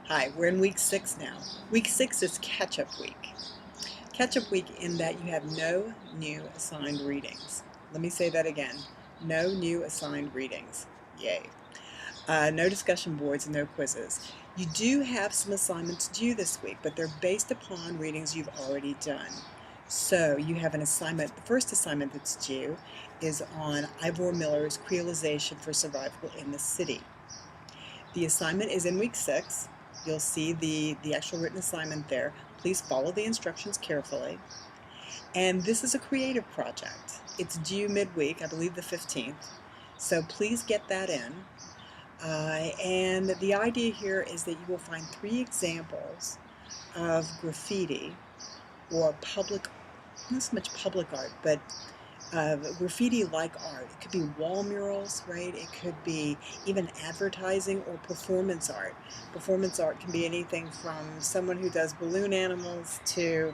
Hi, we're in week 6 now. Week 6 is catch-up week. Catch-up week in that you have no new assigned readings. Let me say that again. No new assigned readings. Yay. No discussion boards and no quizzes. You do have some assignments due this week, but they're based upon readings you've already done. So you have an assignment. The first assignment that's due is on Ivor Miller's Creolization for Survival in the City. The assignment is in week 6. You'll see the actual written assignment there. Please follow the instructions carefully. And this is a creative project. It's due midweek, I believe the 15th. So please get that in. And the idea here is that you will find 3 examples of graffiti or public, not so much public art, but graffiti-like art. It could be wall murals, right? It could be even advertising or performance art. Performance art can be anything from someone who does balloon animals to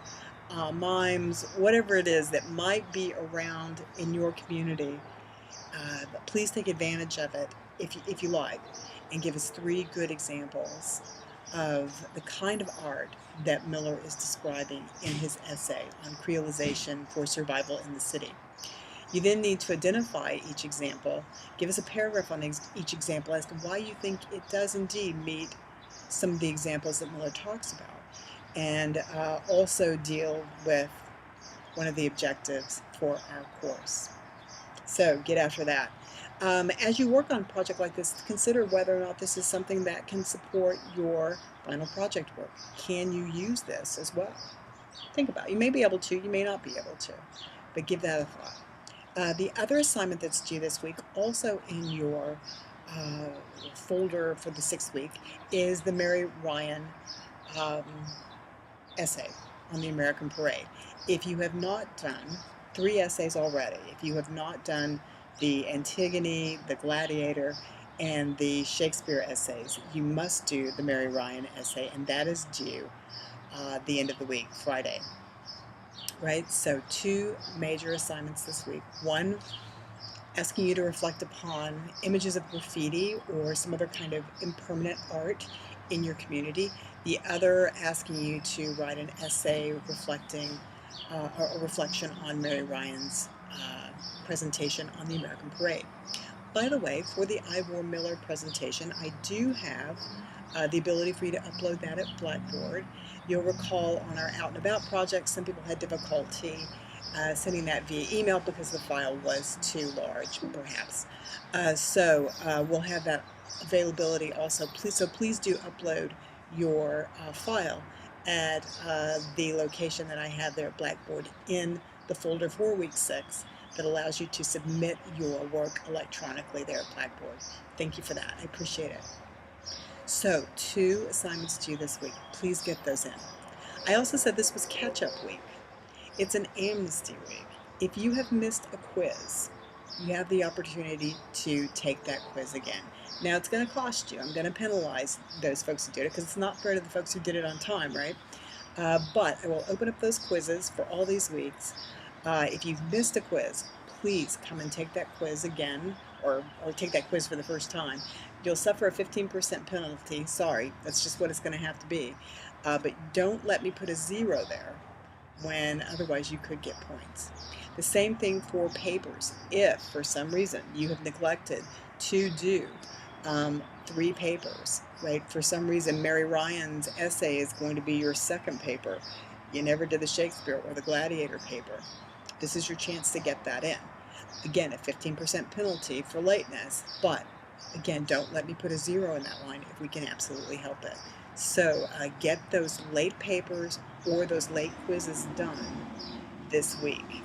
mimes, whatever it is that might be around in your community. But please take advantage of it if you like, and give us 3 good examples of the kind of art that Miller is describing in his essay on creolization for survival in the city. You then need to identify each example. Give us a paragraph on each example as to why you think it does indeed meet some of the examples that Miller talks about, and also deal with one of the objectives for our course. So get after that. As you work on a project like this, consider whether or not this is something that can support your final project work. Can you use this as well? Think about it. You may be able to, you may not be able to, but give that a thought. The other assignment that's due this week, also in your folder for the 6th week, is the Mary Ryan um, essay on the American Parade. If you have not done 3 essays already, if you have not done the Antigone, the Gladiator, and the Shakespeare essays, you must do the Mary Ryan essay, and that is due the end of the week, Friday. Right? So 2 major assignments this week. One, asking you to reflect upon images of graffiti or some other kind of impermanent art in your community. The other, asking you to write an essay reflecting or a reflection on Mary Ryan's presentation on the American Parade. By the way, for the Ivor Miller presentation, I do have the ability for you to upload that at Blackboard. You'll recall on our Out and About project, some people had difficulty sending that via email because the file was too large, perhaps. So we'll have that availability also. Please do upload your file at the location that I have there at Blackboard in the folder for week 6 that allows you to submit your work electronically there at Blackboard. Thank you for that. I appreciate it. So 2 assignments due this week. Please get those in. I also said this was catch-up week. It's an amnesty week. If you have missed a quiz, you have the opportunity to take that quiz again. Now it's going to cost you. I'm going to penalize those folks who did it because it's not fair to the folks who did it on time, right? But I will open up those quizzes for all these weeks. If you've missed a quiz, please come and take that quiz again, or take that quiz for the first time. You'll suffer a 15% penalty. Sorry, that's just what it's going to have to be. But don't let me put a 0 there, when otherwise you could get points. The same thing for papers. If for some reason you have neglected to do 3 papers, right? For some reason Mary Ryan's essay is going to be your second paper. You never did the Shakespeare or the Gladiator paper. This is your chance to get that in. Again, a 15% penalty for lateness, but again, don't let me put a 0 in that line if we can absolutely help it. So get those late papers or those late quizzes done this week.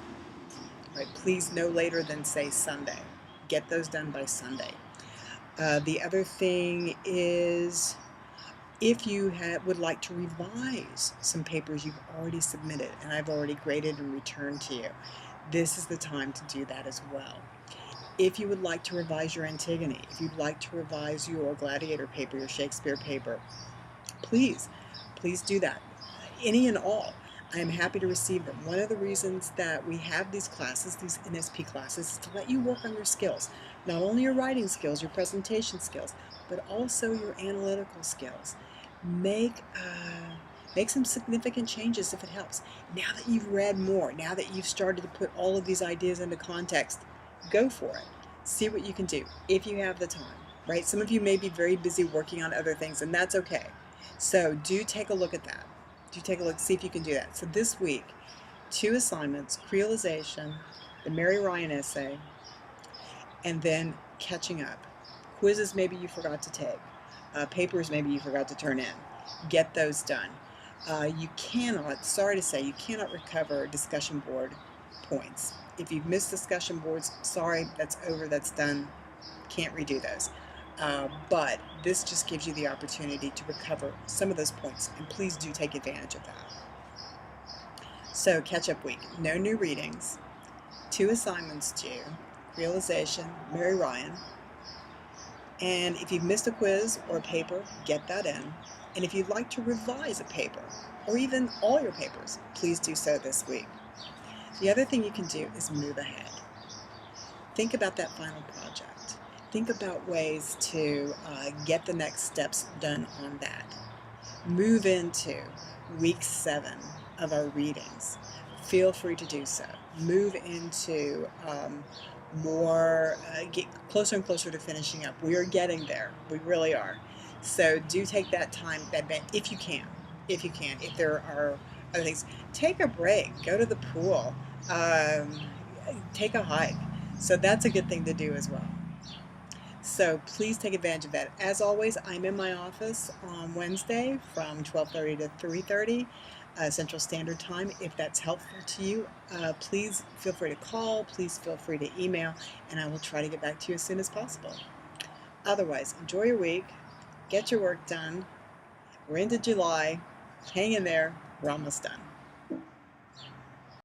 Right? Please no later than, say, Sunday. Get those done by Sunday. The other thing is, if you would like to revise some papers you've already submitted and I've already graded and returned to you, this is the time to do that as well. If you would like to revise your Antigone, if you'd like to revise your Gladiator paper, your Shakespeare paper, please do that. Any and all. I am happy to receive them. One of the reasons that we have these classes, these NSP classes, is to let you work on your skills. Not only your writing skills, your presentation skills, but also your analytical skills. make some significant changes if it helps. Now that you've read more, now that you've started to put all of these ideas into context, go for it. See what you can do if you have the time, right? Some of you may be very busy working on other things, and that's okay. So do take a look at that. Do take a look, see if you can do that. So this week, 2 assignments, creolization, the Mary Ryan essay, and then catching up. Quizzes maybe you forgot to take. Papers maybe you forgot to turn in. Get those done. You cannot, sorry to say, you cannot recover discussion board points. If you've missed discussion boards, sorry, that's over, that's done. Can't redo those. But this just gives you the opportunity to recover some of those points, and please do take advantage of that. So catch-up week, no new readings, 2 assignments due, realization, Mary Ryan, and if you've missed a quiz or a paper, get that in. And if you'd like to revise a paper, or even all your papers, please do so this week. The other thing you can do is move ahead. Think about that final project. Think about ways to get the next steps done on that. Move into week 7 of our readings. Feel free to do so. Move into get closer and closer to finishing up. We are getting there. We really are. So do take that time, if you can. If there are other things, take a break. Go to the pool. Take a hike. So that's a good thing to do as well. So please take advantage of that. As always, I'm in my office on Wednesday from 12:30 to 3:30 Central Standard Time. If that's helpful to you, please feel free to call, please feel free to email, and I will try to get back to you as soon as possible. Otherwise, enjoy your week, get your work done. We're into July. Hang in there. We're almost done.